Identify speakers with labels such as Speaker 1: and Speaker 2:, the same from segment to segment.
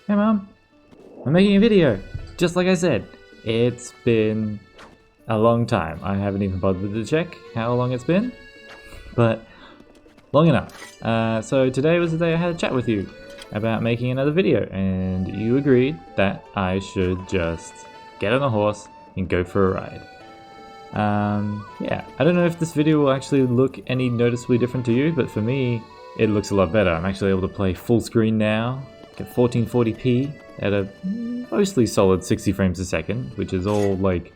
Speaker 1: Hey Mom, I'm making a video, just like I said. It's been a long time. I haven't even bothered to check how long it's been, but long enough. So today was the day I had a chat with you about making another video, and you agreed that I should just get on a horse and go for a ride. Yeah, I don't know if this video will actually look any noticeably different to you, but for me, it looks a lot better. I'm actually able to play full screen now, get 1440p at a mostly solid 60 frames a second, which is all like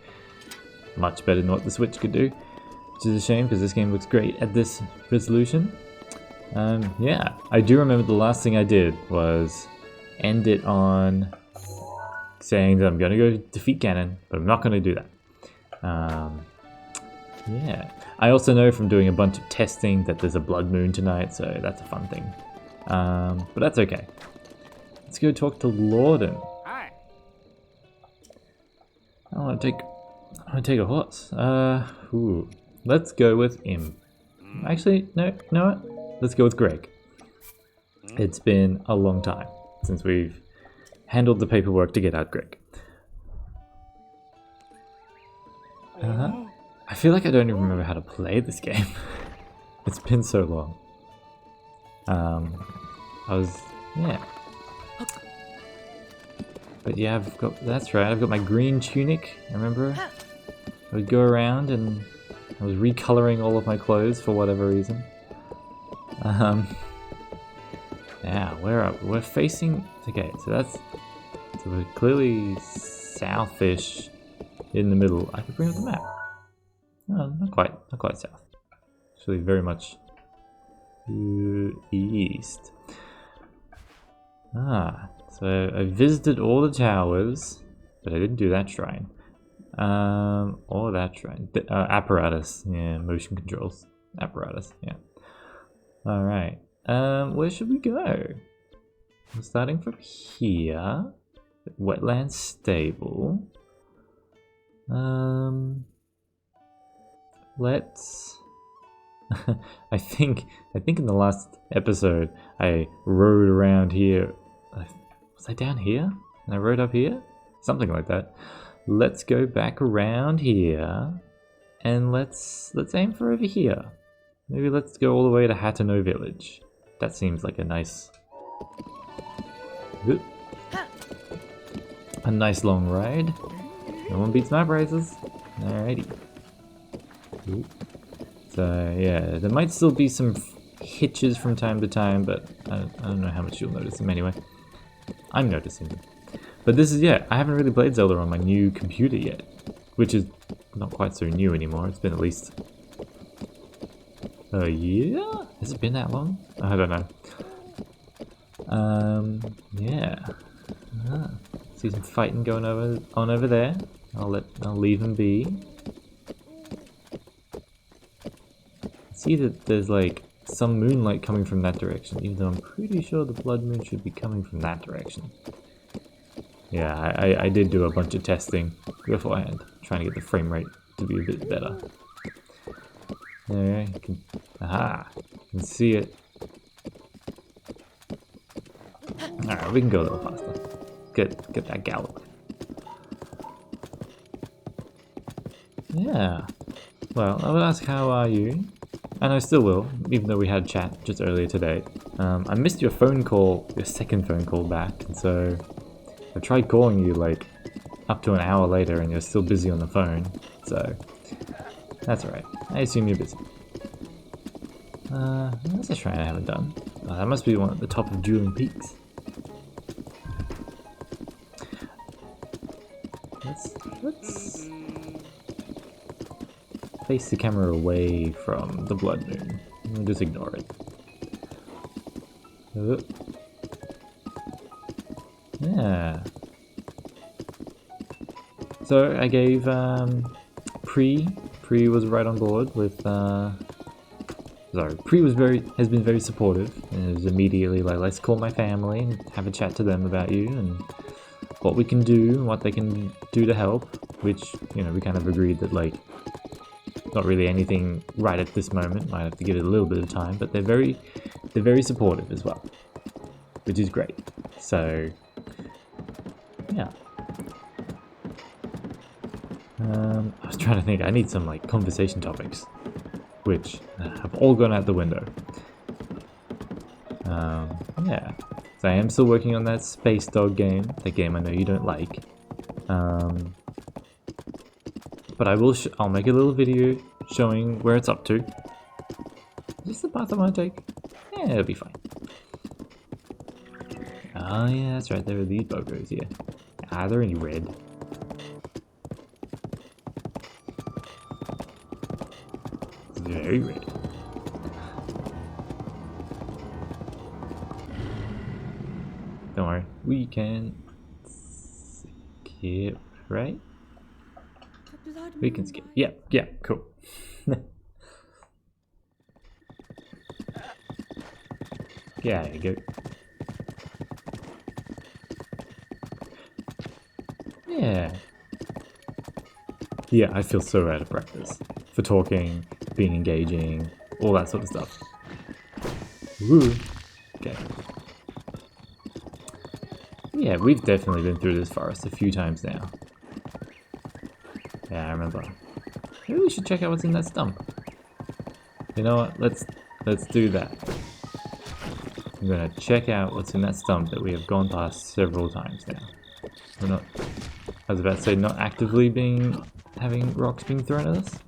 Speaker 1: much better than what the Switch could do, which is a shame because this game looks great at this resolution. Yeah, I do remember the last thing I did was end it on saying that I'm going to go defeat Ganon, but I'm not going to do that. Yeah, I also know from doing a bunch of testing that there's a blood moon tonight, so that's a fun thing. But that's okay. Let's go talk to Lorden.
Speaker 2: Hi.
Speaker 1: I want to take a horse. Ooh, let's go with him. Actually, no, you know what? Let's go with Greg. It's been a long time since we've handled the paperwork to get out Greg. I feel like I don't even remember how to play this game. It's been so long. Yeah. But yeah, that's right, I've got my green tunic, I remember? I would go around and I was recoloring all of my clothes for whatever reason. Yeah, we're facing, okay, so we're clearly southish in the middle. I could bring up the map. No, not quite south. Actually very much east. So I visited all the towers, but I didn't do that shrine. Or that shrine. Apparatus, yeah, motion controls. Apparatus, yeah. Alright. Where should we go? I'm starting from here. Wetland stable. Let's I think in the last episode I rode around here. Was I down here? And I rode up here? Something like that. Let's go back around here and let's aim for over here. Maybe let's go all the way to Hateno Village. That seems like a nice long ride. No one beats my prices. Alrighty. So yeah, there might still be some hitches from time to time, but I don't know how much you'll notice them anyway. I'm noticing them. But this is, yeah, I haven't really played Zelda on my new computer yet, which is not quite so new anymore. It's been at least a year? Has it been that long? I don't know. Yeah. See some fighting going on over there. I'll leave them be. See that there's like some moonlight coming from that direction, even though I'm pretty sure the blood moon should be coming from that direction. Yeah, I did do a bunch of testing beforehand, trying to get the frame rate to be a bit better. There, you can see it. Alright, we can go a little faster. Get that gallop. Yeah. Well, I would ask how are you? And I still will, even though we had chat just earlier today. I missed your phone call, your second phone call back, and so I tried calling you like up to an hour later and you're still busy on the phone, so that's alright. I assume you're busy. What's a shrine I haven't done? That must be one at the top of Dueling Peaks. Let's face the camera away from the blood moon. We'll just ignore it. Yeah. So I gave Pre was right on board with Pre has been very supportive and was immediately like, let's call my family and have a chat to them about you and what we can do and what they can do to help, which, you know, we kind of agreed that like not really anything right at this moment. Might have to give it a little bit of time, but they're very supportive as well, which is great. So yeah. I was trying to think. I need some like conversation topics, which have all gone out the window. Yeah. So I am still working on that Space Dog game. The game I know you don't like. But I'll make a little video showing where it's up to. Is this the path I want to take? Yeah, it'll be fine. Oh yeah, that's right. There are these bogos here. Ah, they're in red. It's very red. Don't worry, we can skip, right? We can skip. Yeah, cool. Yeah, there you go. Yeah, I feel so out of practice for talking, being engaging, all that sort of stuff. Woo. Okay. Yeah, we've definitely been through this forest a few times now. Yeah, I remember. Maybe we should check out what's in that stump. You know what? Let's do that. I'm gonna check out what's in that stump that we have gone past several times now. We're not. I was about to say not actively having rocks being thrown at us.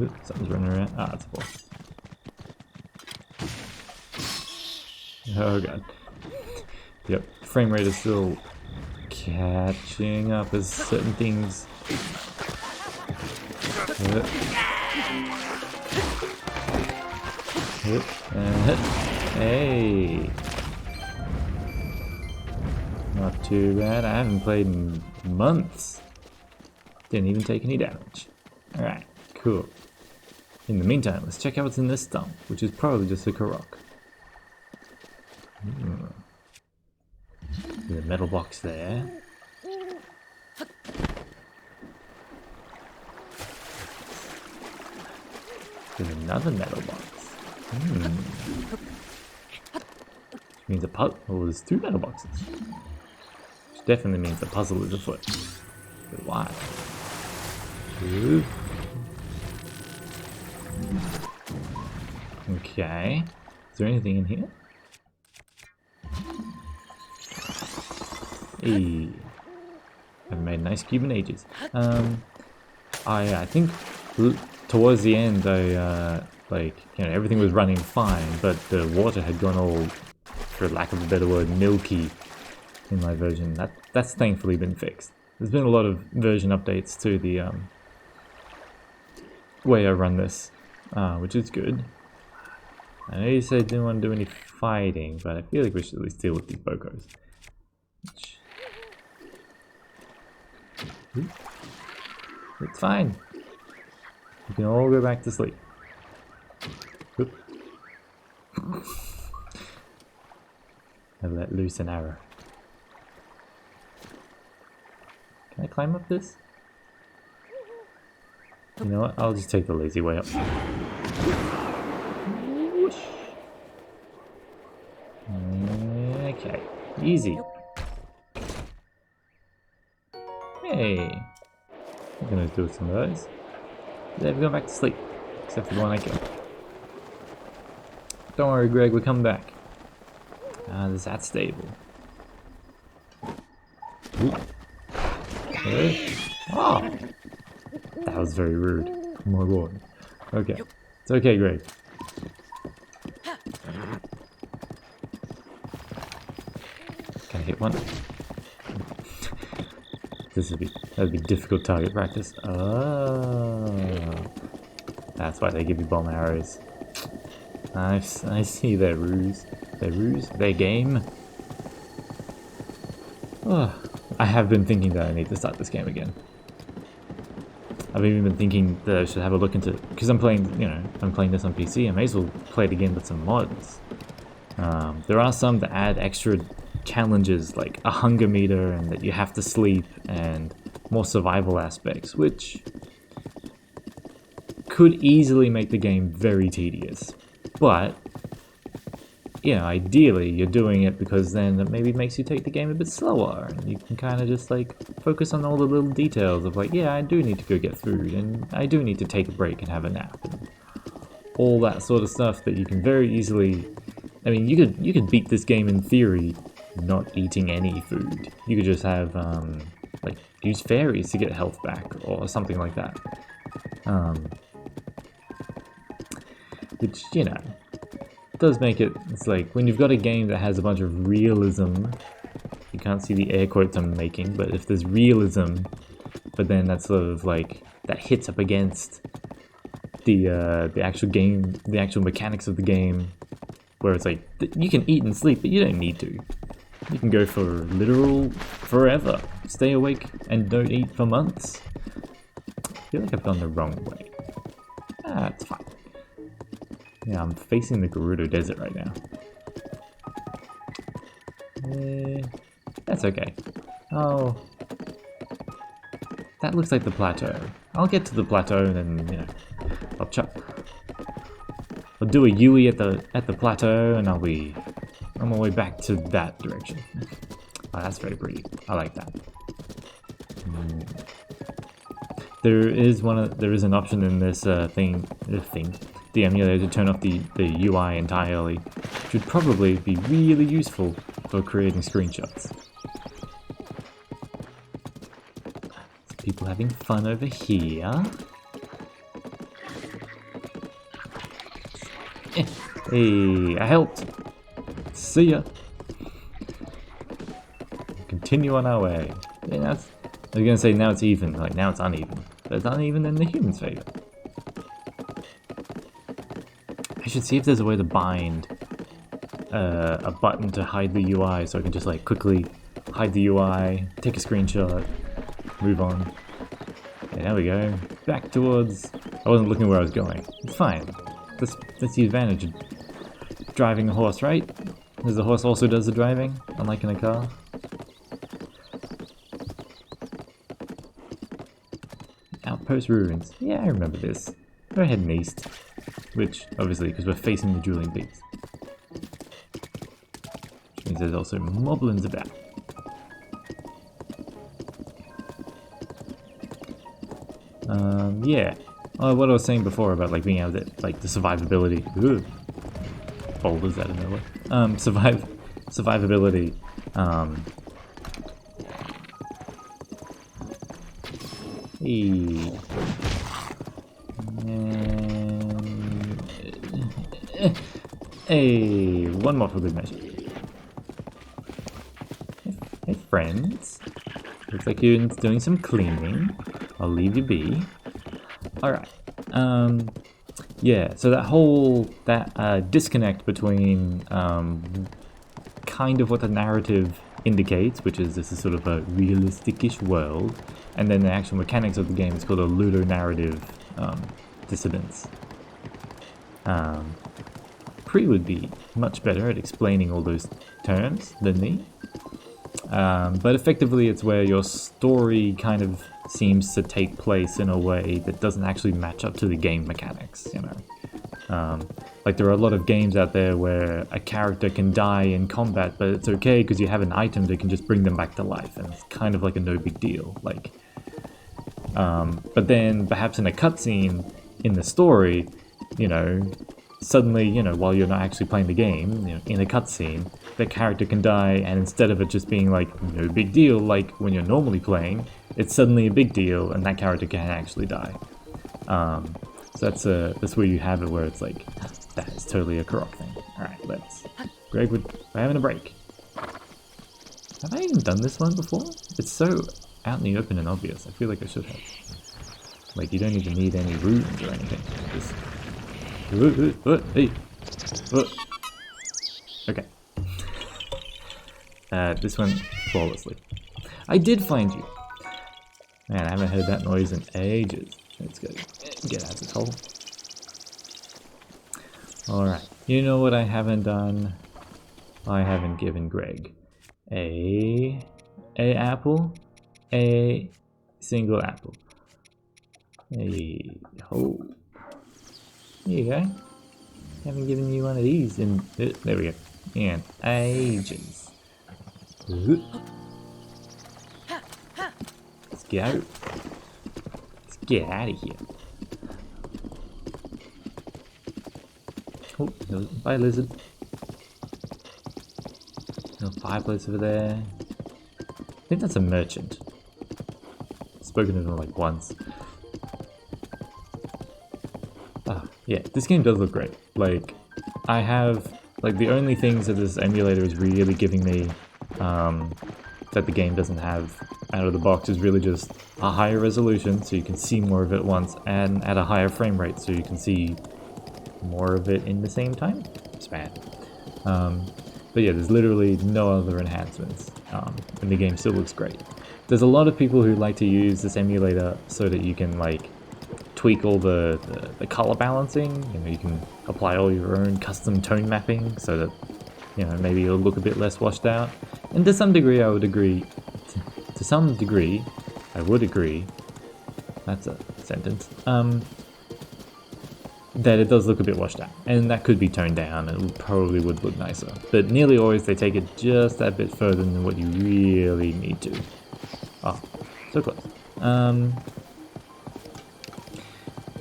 Speaker 1: Oops, something's running around. Ah, it's a ball. Oh god. Yep, frame rate is still catching up as certain things. Hey! Not too bad. I haven't played in months. Didn't even take any damage. Alright, cool. In the meantime, let's check out what's in this stump, which is probably just a Korok. There's a metal box there. There's another metal box. Which means a puzzle. Oh, there's two metal boxes. Which definitely means the puzzle is afoot. But why? Ooh. Okay. Is there anything in here? Hey. Haven't made an ice cube in ages. I think towards the end everything was running fine, but the water had gone all, for lack of a better word, milky in my version. That's thankfully been fixed. There's been a lot of version updates to the way I run this, which is good. I know you said you didn't want to do any fighting, but I feel like we should at least deal with these bogos. It's fine. You can all go back to sleep. I've let loose an arrow. Can I climb up this? You know what? I'll just take the lazy way up. Whoosh. Okay, easy. Hey, I'm gonna do some of those. They've gone back to sleep, except for the one I killed. Don't worry, Greg, we'll come back. There's that stable. Ooh. Okay. Oh! That was very rude. Oh my lord. Okay. It's okay, Greg. Can I hit one? That'd be difficult target practice. Oh. That's why they give you bomb arrows. I see their ruse. Their game. Oh, I have been thinking that I need to start this game again. I've even been thinking that I should have a look into, because I'm playing this on PC. I may as well play it again with some mods. There are some that add extra challenges, like a hunger meter, and that you have to sleep, and more survival aspects, which could easily make the game very tedious. But, you know, ideally you're doing it because then it maybe makes you take the game a bit slower, and you can kind of just like focus on all the little details of like, yeah, I do need to go get food, and I do need to take a break and have a nap, and all that sort of stuff that you can very easily. I mean, you could beat this game in theory not eating any food. You could just have like use fairies to get health back or something like that. Which, you know, does make it, it's like when you've got a game that has a bunch of realism, you can't see the air quotes I'm making, but if there's realism, but then that's sort of like, that hits up against the actual game, the actual mechanics of the game, where it's like, you can eat and sleep, but you don't need to. You can go for literal forever. Stay awake and don't eat for months. I feel like I've gone the wrong way. Ah, it's fine. Yeah, I'm facing the Gerudo Desert right now. That's okay. Oh, that looks like the plateau. I'll get to the plateau and then, you know, I'll do a Yui at the plateau, and I'll be on my way back to that direction. Oh, that's very pretty. I like that. There is an option in this the emulator, to turn off the UI entirely, which would probably be really useful for creating screenshots. There's people having fun over here. Hey, I helped. See ya. Continue on our way. Yeah, I was gonna say now it's even, like now it's uneven. But it's uneven in the human's favor. I should see if there's a way to bind a button to hide the UI, so I can just like quickly hide the UI, take a screenshot, move on. Yeah, there we go. Back towards. I wasn't looking where I was going. It's fine. That's the advantage of driving a horse, right? Because the horse also does the driving, unlike in a car. Outpost ruins. Yeah, I remember this. We're heading east. Which, obviously, because we're facing the Dueling Peaks. Which means there's also moblins about. Yeah. Oh, what I was saying before about like being able to, like, the survivability. Ugh. Boulders out of nowhere. Survivability. Hey, one more for good measure. Hey, friends. Looks like you're doing some cleaning. I'll leave you be. Alright. Yeah, so that disconnect between kind of what the narrative indicates, which is this is sort of a realistic-ish world, and then the actual mechanics of the game is called a ludonarrative dissonance. Pre would be much better at explaining all those terms than me. But effectively it's where your story kind of seems to take place in a way that doesn't actually match up to the game mechanics, you know. Like there are a lot of games out there where a character can die in combat, but it's okay because you have an item that can just bring them back to life, and it's kind of like a no big deal. Like, but then perhaps in a cutscene in the story, you know, suddenly, you know, while you're not actually playing the game, you know, in a cutscene, the character can die, and instead of it just being like no big deal, like when you're normally playing, it's suddenly a big deal, and that character can actually die. So that's where you have it, where it's like that is totally a Korok thing. All right, Greg, we're having a break. Have I even done this one before? It's so out in the open and obvious. I feel like I should have. Like you don't even need any runes or anything. Just okay. This one flawlessly. I did find you. Man, I haven't heard that noise in ages. Let's go get out of this hole. Alright, you know what I haven't done? I haven't given Greg a apple, a single apple. A hole. Here you go. Haven't given you one of these in... there we go. In ages. Let's get out. Let's get out of here. Oh, bye lizard. Little fireplace over there. I think that's a merchant. Spoken to them like once. Ah, yeah, this game does look great. Like, I have, like, the only things that this emulator is really giving me that the game doesn't have out of the box is really just a higher resolution so you can see more of it at once, and at a higher frame rate so you can see more of it in the same time span. But yeah, there's literally no other enhancements, and the game still looks great. There's a lot of people who like to use this emulator so that you can like tweak all the color balancing. You know, you can apply all your own custom tone mapping so that, you know, maybe it'll look a bit less washed out. And to some degree, I would agree. To some degree, I would agree. That's a sentence. That it does look a bit washed out, and that could be toned down. It probably would look nicer, but nearly always they take it just that bit further than what you really need to. Oh, so close.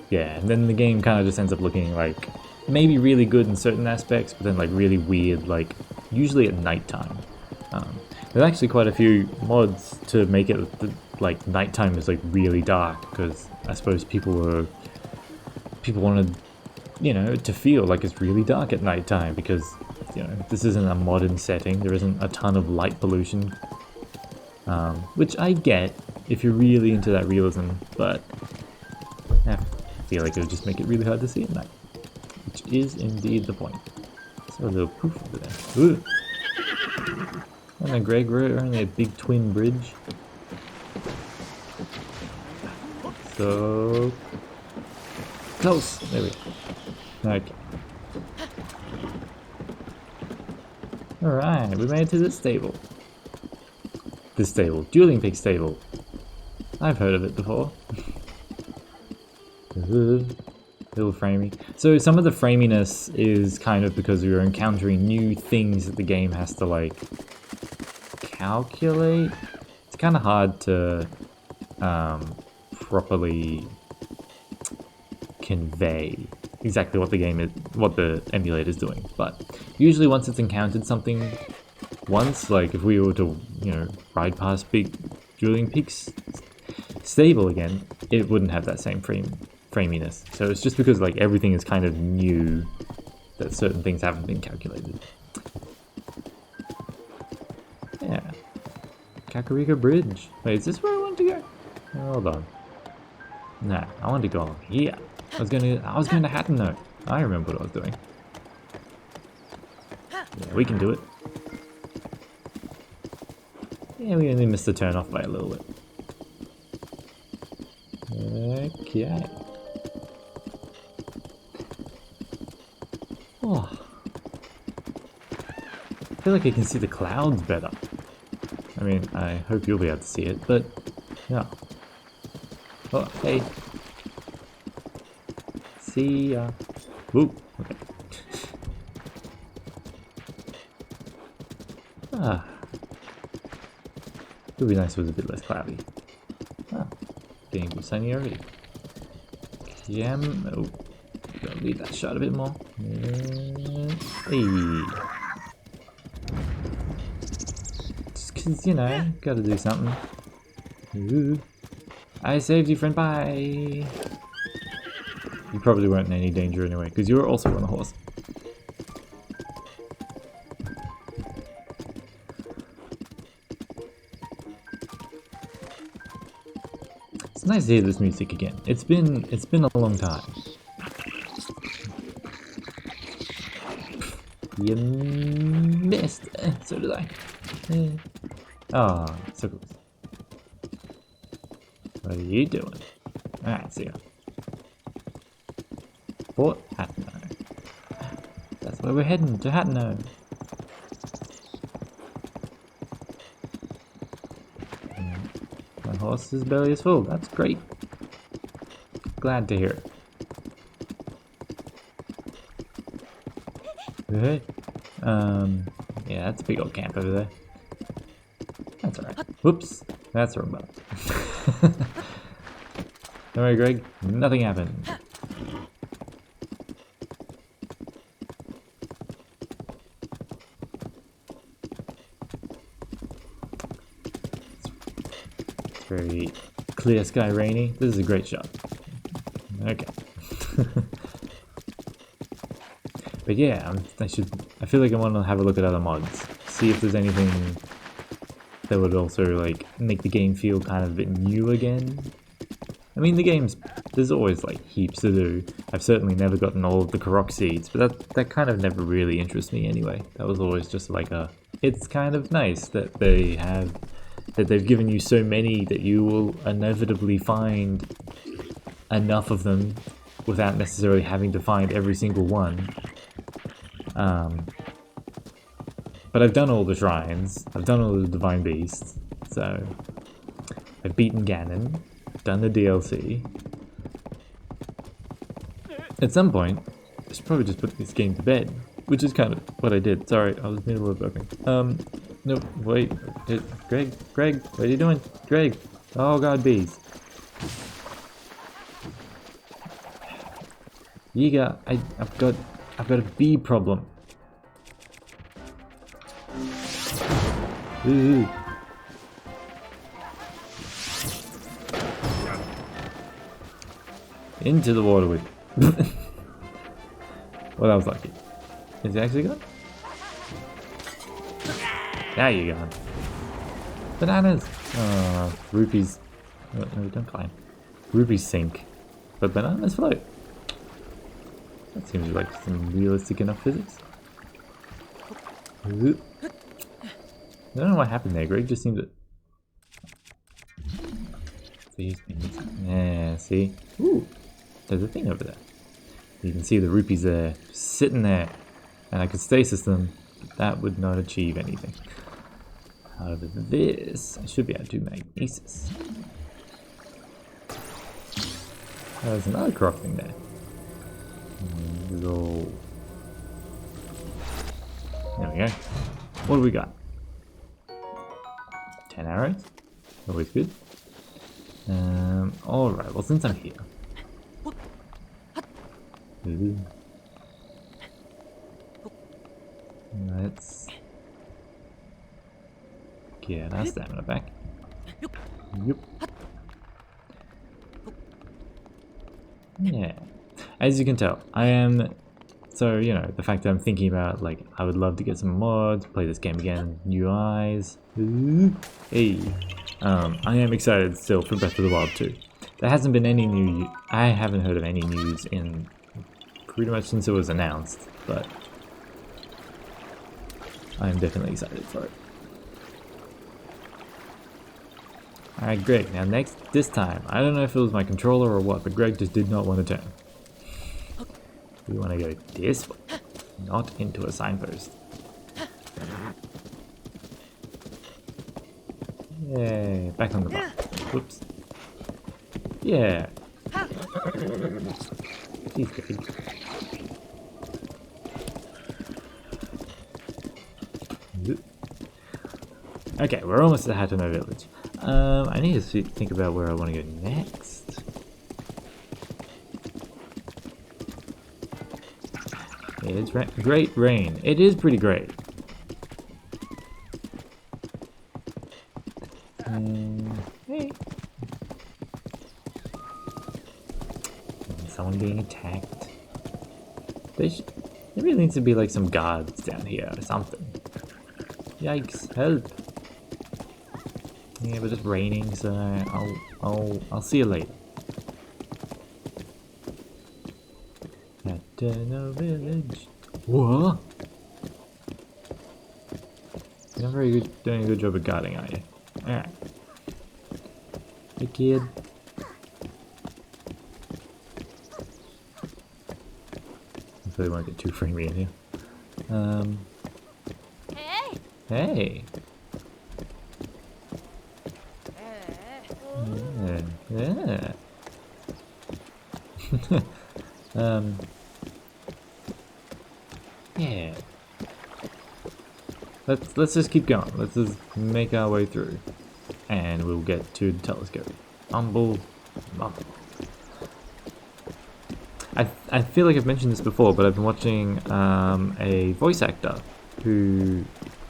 Speaker 1: Yeah, and then the game kind of just ends up looking like maybe really good in certain aspects, but then like really weird, like usually at nighttime. There's actually quite a few mods to make it like nighttime is like really dark, because I suppose people wanted, you know, to feel like it's really dark at nighttime, because, you know, this isn't a modern setting. There isn't a ton of light pollution, which I get if you're really into that realism, but I feel like it would just make it really hard to see at night, which is indeed the point. So a little poof over there. Ooh. And a Greg, we're only a big twin bridge. So close. There we go. Okay. Alright, we made it to this stable. This stable. Dueling Pig stable. I've heard of it before. Little framey. So some of the framiness is kind of because you're encountering new things that the game has to like calculate. It's kind of hard to properly convey exactly what the game is, what the emulator is doing. But usually once it's encountered something once, like if we were to, you know, ride past big Dueling Peaks stable again, it wouldn't have that same framiness. So it's just because like everything is kind of new that certain things haven't been calculated. Yeah. Kakariko Bridge. Wait, is this where I want to go? Hold on. Nah, I want to go on here. I was going to Hateno. I remember what I was doing. Yeah, we can do it. Yeah, we only missed the turn off by a little bit. Okay. Oh. I feel like I can see the clouds better. I mean, I hope you'll be able to see it, but yeah. Oh, hey. See ya. Ooh, okay. Ah. It would be nice if it was a bit less cloudy. Ah, getting a bit sunny already. Oh, gotta leave that shot a bit more. Hey. Just cause, you know, gotta do something. Ooh. I saved you, friend, bye! You probably weren't in any danger anyway, because you were also on a horse. It's nice to hear this music again. It's been a long time. You missed. So did I. Oh, so close. What are you doing? Alright, see ya. Fort Hateno. That's where we're heading, to Hateno. My horse's belly is full. That's great. Glad to hear it. Hey. Yeah, that's a big old camp over there. That's alright. Whoops, that's the wrong button. Don't worry, Greg. Nothing happened. It's very clear sky, rainy. This is a great shot. Okay. But yeah, I feel like I want to have a look at other mods. See if there's anything that would also like make the game feel kind of a bit new again. I mean, there's always like heaps to do. I've certainly never gotten all of the Korok seeds, but that kind of never really interests me anyway. That was always just like it's kind of nice that they've given you so many that you will inevitably find enough of them without necessarily having to find every single one. But I've done all the shrines, I've done all the divine beasts, so I've beaten Ganon, done the DLC. At some point, I should probably just put this game to bed, which is kind of what I did. Sorry, I was in the middle of working. No, wait, Greg, what are you doing? Greg, oh god, bees. I've got a bee problem. Ooh. Into the water with you. Well, that was lucky. Is he actually gone? There you go. Bananas! Rupees. No, don't climb. Rupees sink, but bananas float. That seems like some realistic enough physics. Ooh. I don't know what happened there. Greg just seemed to... Yeah, see? Ooh, there's a thing over there. You can see the rupees there, sitting there. And I could stasis them, but that would not achieve anything. However, this, I should be able to do magnesis. Oh, there's another croc thing there. There we go. What do we got? 10 arrows. Always good. Alright, well since I'm here. Ooh. Let's get our stamina back. Yep. Yeah. As you can tell, I am... So, you know, the fact that I'm thinking about, like, I would love to get some mods, play this game again, new eyes. Ooh. Hey. I am excited still for Breath of the Wild 2. There hasn't been any new... I haven't heard of any news in pretty much since it was announced, but I'm definitely excited for it. Alright, Greg, now this time, I don't know if it was my controller or what, but Greg just did not want to turn. We want to go this way, not into a signpost. Yay, back on the bus. Whoops. Yeah. He's good. Okay, we're almost at Hateno Village. I need to think about where I want to go next. It's great rain. It is pretty great. Hey. Someone being attacked. There really needs to be like some guards down here or something. Yikes! Help! Yeah, but it's raining, so I'll see you later. Hateno Village. What? You're not doing a good job of guarding, are you? Alright. Hey, kid. Hopefully, I won't get too framey in here.
Speaker 2: Hey.
Speaker 1: Hey. Yeah. Yeah. Let's just keep going. Let's just make our way through. And we'll get to the telescope. Mumble. I feel like I've mentioned this before, but I've been watching a voice actor who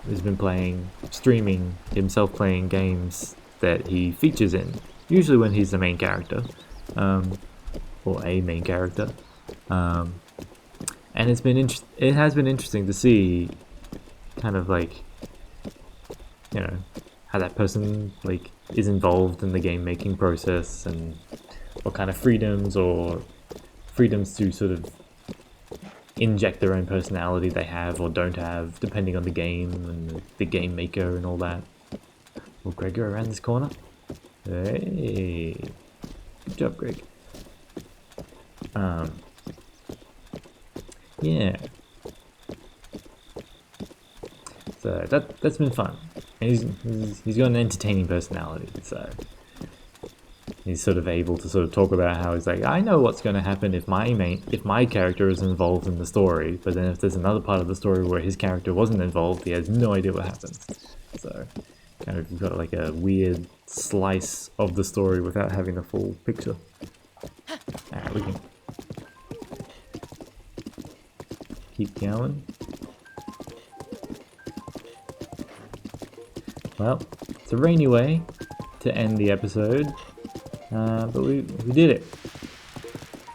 Speaker 1: has been streaming himself playing games that he features in. Usually when he's the main character, or a main character. And it has been interesting to see, kind of like, you know, how that person like is involved in the game making process and what kind of freedoms to sort of inject their own personality they have or don't have, depending on the game and the game maker and all that. Will Greg go around this corner? Hey, good job, Greg. Yeah. So that's been fun. And he's got an entertaining personality, so he's sort of able to sort of talk about how he's like, I know what's going to happen if my character is involved in the story, but then if there's another part of the story where his character wasn't involved, he has no idea what happens. So kind of got like a weird slice of the story without having the full picture. Alright, we can keep going. Well, it's a rainy way to end the episode, but we did it.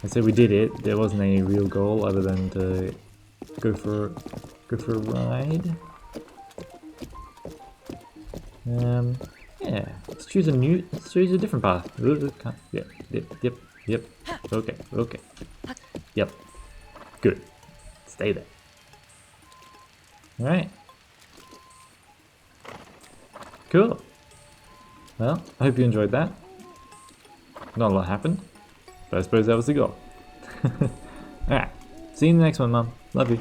Speaker 1: I said we did it. There wasn't any real goal other than to go for a ride. Yeah. Let's choose a different path. Yep. Okay. Yep. Good. Stay there. All right. Cool. Well, I hope you enjoyed that. Not a lot happened, but I suppose that was the goal. Alright, see you in the next one, Mum. Love you.